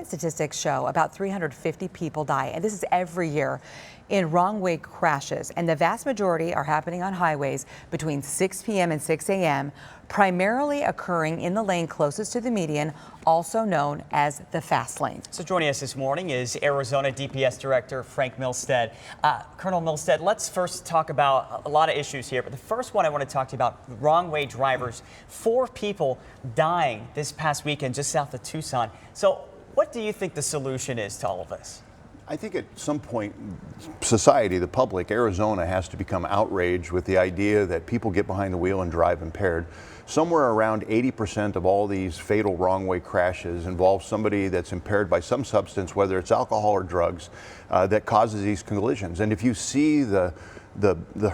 Current statistics show about 350 people die, and this is every year, in wrong-way crashes. And the vast majority are happening on highways between 6 p.m. and 6 a.m., primarily occurring in the lane closest to the median, also known as the fast lane. So joining us this morning is Arizona DPS Director Frank Milstead. Colonel Milstead, let's first talk about a lot of issues here, but the first one I want to talk to you about, wrong-way drivers. 4 people dying this past weekend just south of Tucson. So what do you think the solution is to all of this? I think at some point, society, the public, Arizona has to become outraged with the idea that people get behind the wheel and drive impaired. Somewhere around 80% of all these fatal wrong-way crashes involve somebody that's impaired by some substance, whether it's alcohol or drugs, that causes these collisions. And if you see the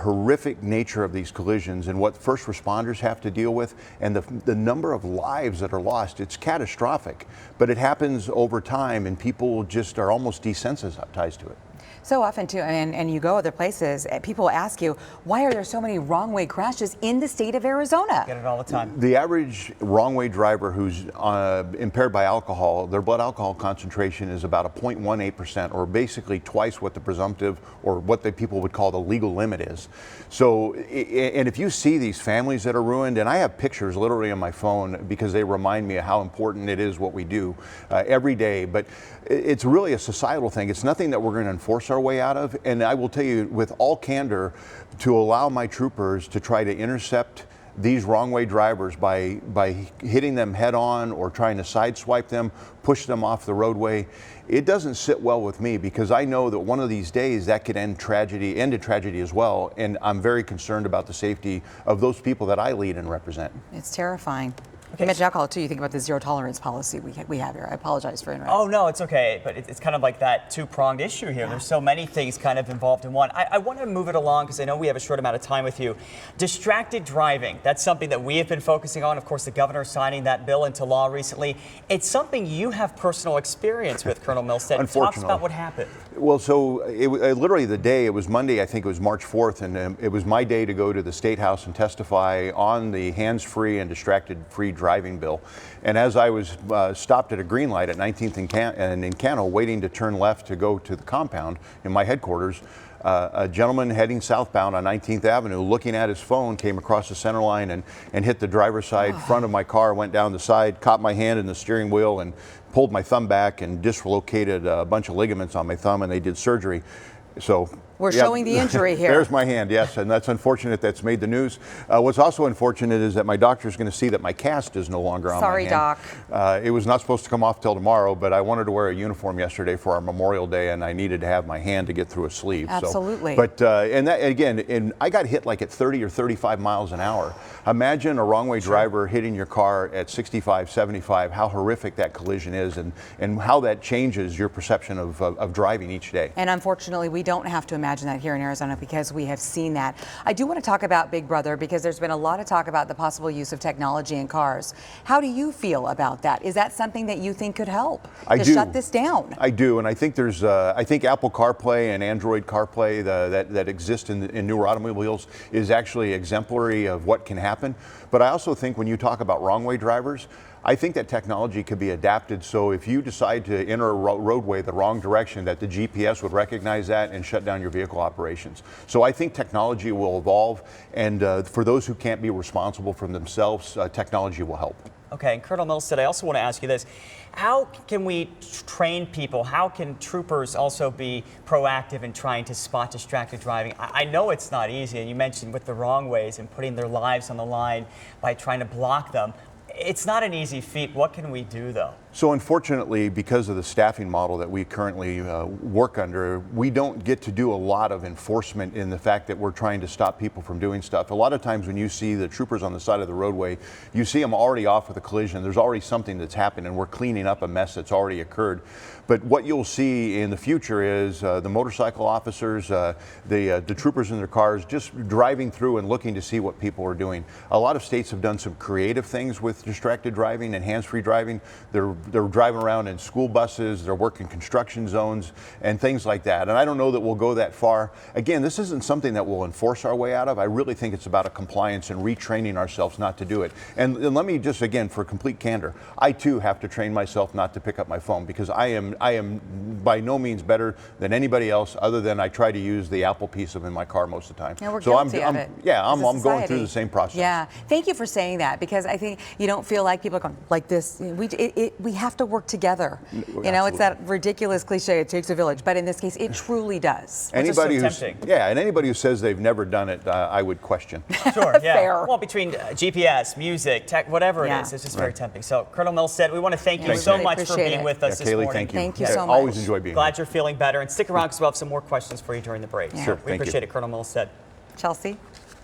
horrific nature of these collisions and what first responders have to deal with and the number of lives that are lost, it's catastrophic. But it happens over time and people just are almost desensitized to it. So often too, and you go other places, people ask you, why are there so many wrong-way crashes in the state of Arizona? Get it all the time. The average wrong-way driver who's impaired by alcohol, their blood alcohol concentration is about a 0.18%, or basically twice what the presumptive, or what the people would call the legal limit is. So, and if you see these families that are ruined, and I have pictures literally on my phone because they remind me of how important it is what we do every day, but it's really a societal thing. It's nothing that we're going to enforce our way out of. And I will tell you with all candor, to allow my troopers to try to intercept these wrong-way drivers by hitting them head on or trying to sideswipe them, push them off the roadway, it doesn't sit well with me, because I know that one of these days that could end in tragedy as well. And I'm very concerned about the safety of those people that I lead and represent. It's terrifying. You mentioned alcohol too. You think about the zero tolerance policy we have here. I apologize for interrupting. Oh no, it's okay. But it's kind of like that two-pronged issue here. Yeah. There's so many things kind of involved in one. I want to move it along because I know we have a short amount of time with you. Distracted driving. That's something that we have been focusing on. Of course, the governor signing that bill into law recently. It's something you have personal experience with, Colonel Milstead. Talk about what happened. Well, so literally the day, it was Monday, I think it was March 4th, and it was my day to go to the State House and testify on the hands-free and distracted-free driving bill. And as I was stopped at a green light at 19th and Encano, waiting to turn left to go to the compound in my headquarters, a gentleman heading southbound on 19th Avenue, looking at his phone, came across the center line and hit the driver's side front of my car, went down the side, caught my hand in the steering wheel and pulled my thumb back and dislocated a bunch of ligaments on my thumb, and they did surgery. So we're showing the injury here. There's my hand, yes, and that's unfortunate that's made the news. What's also unfortunate is that my doctor's going to see that my cast is no longer on my hand. Sorry, Doc. It was not supposed to come off till tomorrow, but I wanted to wear a uniform yesterday for our Memorial Day, and I needed to have my hand to get through a sleeve. Absolutely. So, but and that again, and I got hit like at 30 or 35 miles an hour. Imagine a wrong-way driver hitting your car at 65, 75. How horrific that collision is, and how that changes your perception of driving each day. And unfortunately, we don't have to imagine that here in Arizona, because we have seen that. I do want to talk about Big Brother, because there's been a lot of talk about the possible use of technology in cars. How do you feel about that? Is that something that you think could help to shut this down? I do, and I think there's I think Apple CarPlay and Android CarPlay that exist in newer automobiles is actually exemplary of what can happen. But I also think when you talk about wrong-way drivers, I think that technology could be adapted so if you decide to enter a roadway the wrong direction, that the GPS would recognize that and shut down your vehicle operations. So I think technology will evolve, and for those who can't be responsible for themselves, technology will help. Okay, and Colonel Milstead, I also want to ask you this. How can we train people? How can troopers also be proactive in trying to spot distracted driving? I know it's not easy, and you mentioned with the wrong ways and putting their lives on the line by trying to block them. It's not an easy feat. What can we do, though? So unfortunately, because of the staffing model that we currently work under, we don't get to do a lot of enforcement in the fact that we're trying to stop people from doing stuff. A lot of times when you see the troopers on the side of the roadway, you see them already off with a collision. There's already something that's happened, and we're cleaning up a mess that's already occurred. But what you'll see in the future is the motorcycle officers, the troopers in their cars, just driving through and looking to see what people are doing. A lot of states have done some creative things with distracted driving and hands-free driving. They're driving around in school buses, they're working construction zones and things like that. And I don't know that we'll go that far. Again, this isn't something that we'll enforce our way out of. I really think it's about a compliance and retraining ourselves not to do it. And let me just, again, for complete candor, I too have to train myself not to pick up my phone, because I am by no means better than anybody else, other than I try to use the Apple piece of in my car most of the time. Yeah, we're so guilty of it. Yeah, as a I'm going through society. the same process. Yeah, thank you for saying that, because I think you don't feel like people are going like this. We have to work together. You know, it's that ridiculous cliche, it takes a village, but in this case, it truly does. Anybody It's just so who's, tempting. yeah, and anybody who says they've never done it, I would question. Sure, yeah. Fair. Well, between GPS, music, tech, whatever Yeah. it is, it's just very tempting. So, Colonel Milstead, we want to thank you we so really much for appreciate being it. with us this Kaylee, morning. thank you. Thank you Yeah, so always much. enjoy being Glad here. you're feeling better, and stick around because we'll have some more questions for you during the break. Yeah. Sure, We thank you. appreciate it, Colonel Milstead. Chelsea?